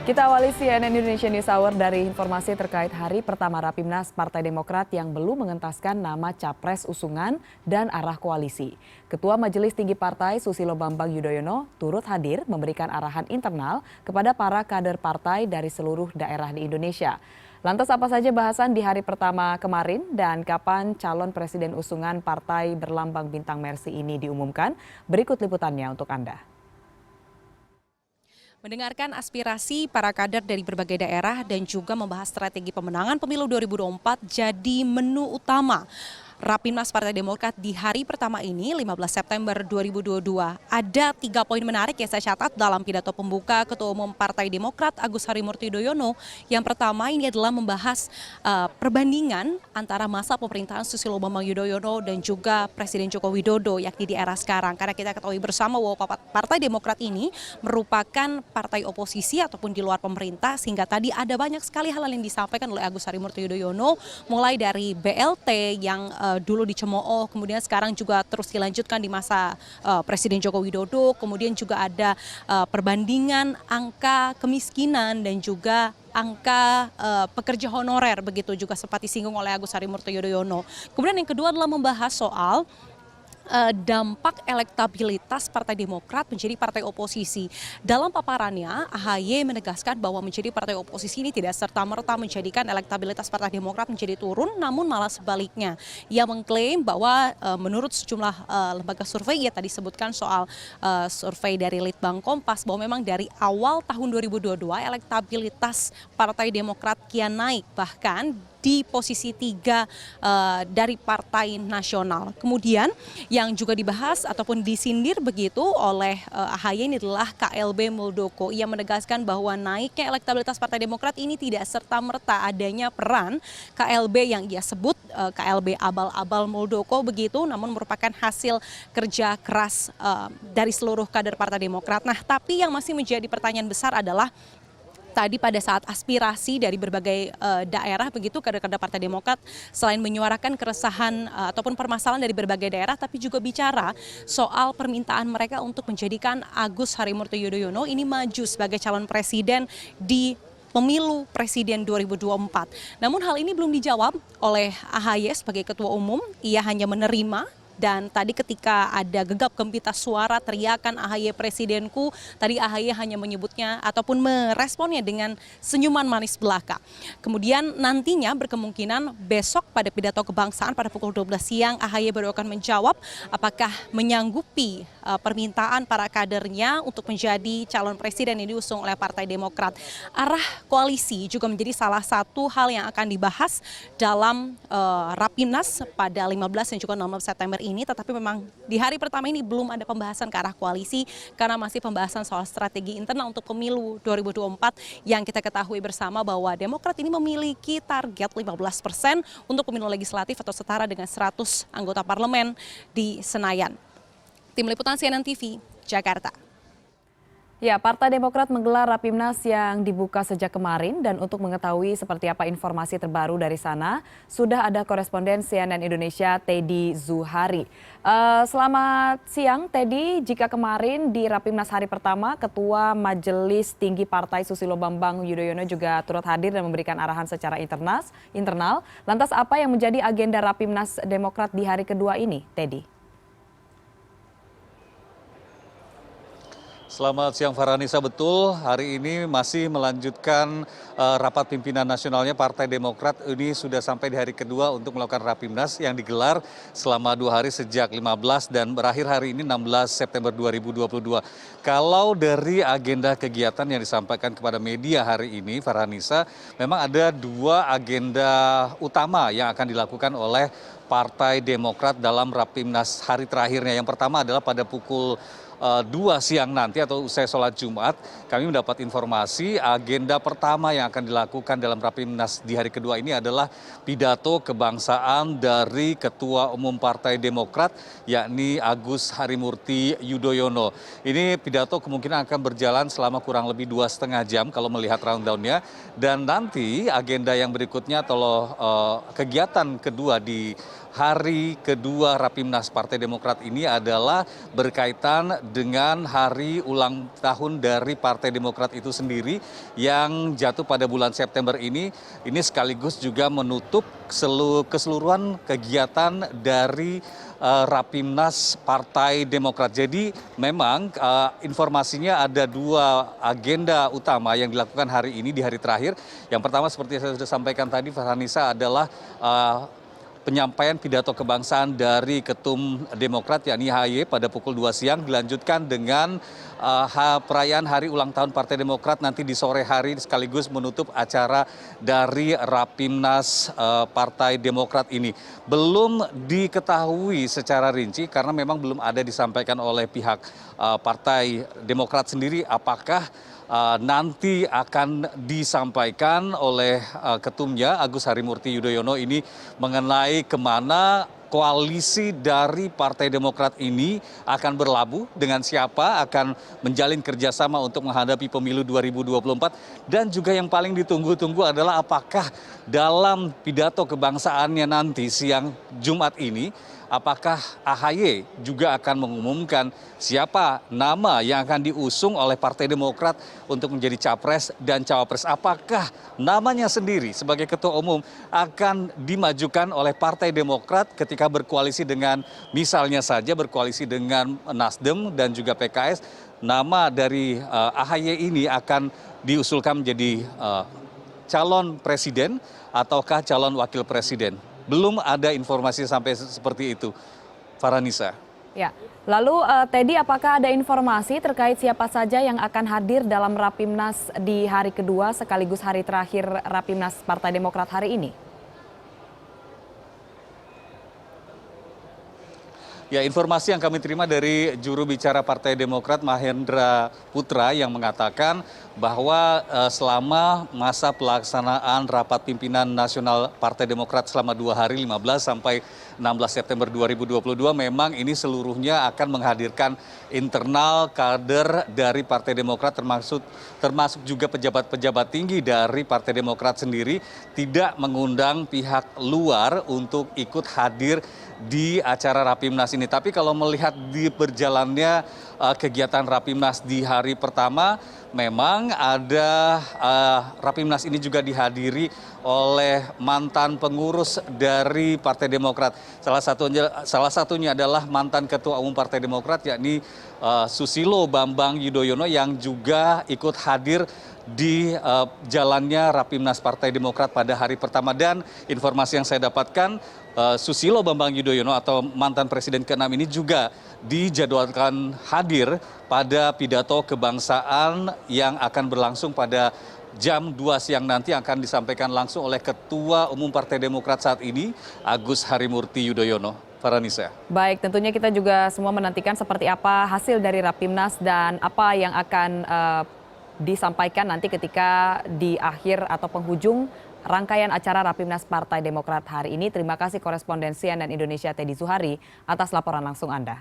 Kita awali CNN Indonesia News Hour dari informasi terkait hari pertama Rapimnas Partai Demokrat yang belum mengentaskan nama capres usungan dan arah koalisi. Ketua Majelis Tinggi Partai Susilo Bambang Yudhoyono turut hadir memberikan arahan internal kepada para kader partai dari seluruh daerah di Indonesia. Lantas apa saja bahasan di hari pertama kemarin dan kapan calon presiden usungan partai berlambang bintang Mersi ini diumumkan? Berikut liputannya untuk Anda. Mendengarkan aspirasi para kader dari berbagai daerah dan juga membahas strategi pemenangan pemilu 2024 jadi menu utama Rapimnas Partai Demokrat di hari pertama ini, 15 September 2022. Ada 3 poin menarik yang saya catat dalam pidato pembuka Ketua Umum Partai Demokrat Agus Harimurti Yudhoyono. Yang pertama ini adalah membahas perbandingan antara masa pemerintahan Susilo Bambang Yudhoyono dan juga Presiden Joko Widodo yakni di era sekarang. Karena kita ketahui bersama bahwa Partai Demokrat ini merupakan partai oposisi ataupun di luar pemerintah, sehingga tadi ada banyak sekali hal yang disampaikan oleh Agus Harimurti Yudhoyono, mulai dari BLT yang dulu dicemooh, kemudian sekarang juga terus dilanjutkan di masa Presiden Joko Widodo, kemudian juga ada perbandingan angka kemiskinan dan juga angka pekerja honorer, begitu juga sempat disinggung oleh Agus Harimurti Yudhoyono. Kemudian yang kedua adalah membahas soal dampak elektabilitas Partai Demokrat menjadi partai oposisi. Dalam paparannya, AHY menegaskan bahwa menjadi partai oposisi ini tidak serta-merta menjadikan elektabilitas Partai Demokrat menjadi turun, namun malah sebaliknya. Ia mengklaim bahwa menurut sejumlah lembaga survei, ia tadi sebutkan soal survei dari Litbang Kompas, bahwa memang dari awal tahun 2022 elektabilitas Partai Demokrat kian naik, bahkan di posisi 3 dari partai nasional. Kemudian yang juga dibahas ataupun disindir begitu oleh AHY ini adalah KLB Muldoko. Ia menegaskan bahwa naiknya elektabilitas Partai Demokrat ini tidak serta-merta adanya peran KLB yang ia sebut KLB abal-abal Muldoko begitu, namun merupakan hasil kerja keras dari seluruh kader Partai Demokrat. Nah, tapi yang masih menjadi pertanyaan besar adalah tadi pada saat aspirasi dari berbagai daerah begitu, kader-kader Partai Demokrat selain menyuarakan keresahan ataupun permasalahan dari berbagai daerah, tapi juga bicara soal permintaan mereka untuk menjadikan Agus Harimurti Yudhoyono ini maju sebagai calon presiden di Pemilu Presiden 2024. Namun hal ini belum dijawab oleh AHY sebagai Ketua Umum, ia hanya menerima. Dan tadi ketika ada gegap gempita suara teriakan AHY presidenku, tadi AHY hanya menyebutnya ataupun meresponnya dengan senyuman manis belaka. Kemudian nantinya berkemungkinan besok pada pidato kebangsaan pada pukul 12 siang AHY baru akan menjawab apakah menyanggupi permintaan para kadernya untuk menjadi calon presiden yang diusung oleh Partai Demokrat. Arah koalisi juga menjadi salah satu hal yang akan dibahas dalam Rapimnas pada 15 dan juga 16 September ini, tetapi memang di hari pertama ini belum ada pembahasan ke arah koalisi karena masih pembahasan soal strategi internal untuk pemilu 2024 yang kita ketahui bersama bahwa Demokrat ini memiliki target 15% untuk pemilu legislatif atau setara dengan 100 anggota parlemen di Senayan. Tim Liputan CNN TV, Jakarta. Ya, Partai Demokrat menggelar Rapimnas yang dibuka sejak kemarin, dan untuk mengetahui seperti apa informasi terbaru dari sana, sudah ada koresponden CNN Indonesia Teddy Zuhari. Selamat siang Teddy, jika kemarin di Rapimnas hari pertama, Ketua Majelis Tinggi Partai Susilo Bambang Yudhoyono juga turut hadir dan memberikan arahan secara internal. Lantas apa yang menjadi agenda Rapimnas Demokrat di hari kedua ini, Teddy? Selamat siang Farhanisa, betul hari ini masih melanjutkan rapat pimpinan nasionalnya Partai Demokrat. Ini sudah sampai di hari kedua untuk melakukan Rapimnas yang digelar selama 2 hari sejak 15 dan berakhir hari ini 16 September 2022. Kalau dari agenda kegiatan yang disampaikan kepada media hari ini Farhanisa, memang ada 2 agenda utama yang akan dilakukan oleh Partai Demokrat dalam Rapimnas hari terakhirnya. Yang pertama adalah pada pukul 2 siang nanti atau usai sholat Jumat, kami mendapat informasi agenda pertama yang akan dilakukan dalam Rapimnas di hari kedua ini adalah pidato kebangsaan dari Ketua Umum Partai Demokrat, yakni Agus Harimurti Yudhoyono. Ini pidato kemungkinan akan berjalan selama kurang lebih 2,5 jam kalau melihat rundown-nya. Dan nanti agenda yang berikutnya atau kegiatan kedua di hari kedua Rapimnas Partai Demokrat ini adalah berkaitan dengan hari ulang tahun dari Partai Demokrat itu sendiri yang jatuh pada bulan September ini sekaligus juga menutup keseluruhan kegiatan dari Rapimnas Partai Demokrat. Jadi memang informasinya ada dua agenda utama yang dilakukan hari ini di hari terakhir. Yang pertama seperti saya sudah sampaikan tadi Farhanisa adalah penyampaian pidato kebangsaan dari Ketum Demokrat yakni AHY pada pukul 2 siang dilanjutkan dengan perayaan hari ulang tahun Partai Demokrat nanti di sore hari sekaligus menutup acara dari Rapimnas Partai Demokrat ini. Belum diketahui secara rinci karena memang belum ada disampaikan oleh pihak Partai Demokrat sendiri apakah nanti akan disampaikan oleh ketumnya Agus Harimurti Yudhoyono ini mengenai kemana koalisi dari Partai Demokrat ini akan berlabuh, dengan siapa akan menjalin kerjasama untuk menghadapi pemilu 2024 dan juga yang paling ditunggu-tunggu adalah apakah dalam pidato kebangsaannya nanti siang Jumat ini apakah AHY juga akan mengumumkan siapa nama yang akan diusung oleh Partai Demokrat untuk menjadi capres dan cawapres. Apakah namanya sendiri sebagai ketua umum akan dimajukan oleh Partai Demokrat ketika berkoalisi dengan misalnya saja berkoalisi dengan Nasdem dan juga PKS. Nama dari AHY ini akan diusulkan menjadi calon presiden ataukah calon wakil presiden. Belum ada informasi sampai seperti itu, Farhanisa. Ya, lalu Teddy, apakah ada informasi terkait siapa saja yang akan hadir dalam Rapimnas di hari kedua sekaligus hari terakhir Rapimnas Partai Demokrat hari ini? Ya, informasi yang kami terima dari juru bicara Partai Demokrat Mahendra Putra yang mengatakan bahwa selama masa pelaksanaan rapat pimpinan nasional Partai Demokrat selama 2 hari 15 sampai 16 September 2022 memang ini seluruhnya akan menghadirkan internal kader dari Partai Demokrat termasuk juga pejabat-pejabat tinggi dari Partai Demokrat sendiri, tidak mengundang pihak luar untuk ikut hadir di acara Rapimnas ini. Tapi kalau melihat di berjalannya kegiatan Rapimnas di hari pertama, memang ada Rapimnas ini juga dihadiri oleh mantan pengurus dari Partai Demokrat. Salah satunya adalah mantan Ketua Umum Partai Demokrat yakni Susilo Bambang Yudhoyono yang juga ikut hadir di jalannya Rapimnas Partai Demokrat pada hari pertama. Dan informasi yang saya dapatkan Susilo Bambang Yudhoyono atau mantan Presiden ke-6 ini juga dijadwalkan hadir pada pidato kebangsaan yang akan berlangsung pada jam 2 siang nanti akan disampaikan langsung oleh Ketua Umum Partai Demokrat saat ini Agus Harimurti Yudhoyono. Farhanisa. Baik, tentunya kita juga semua menantikan seperti apa hasil dari Rapimnas dan apa yang akan disampaikan nanti ketika di akhir atau penghujung rangkaian acara Rapimnas Partai Demokrat hari ini. Terima kasih korespondensi CNN Indonesia Teddy Zuhari atas laporan langsung Anda.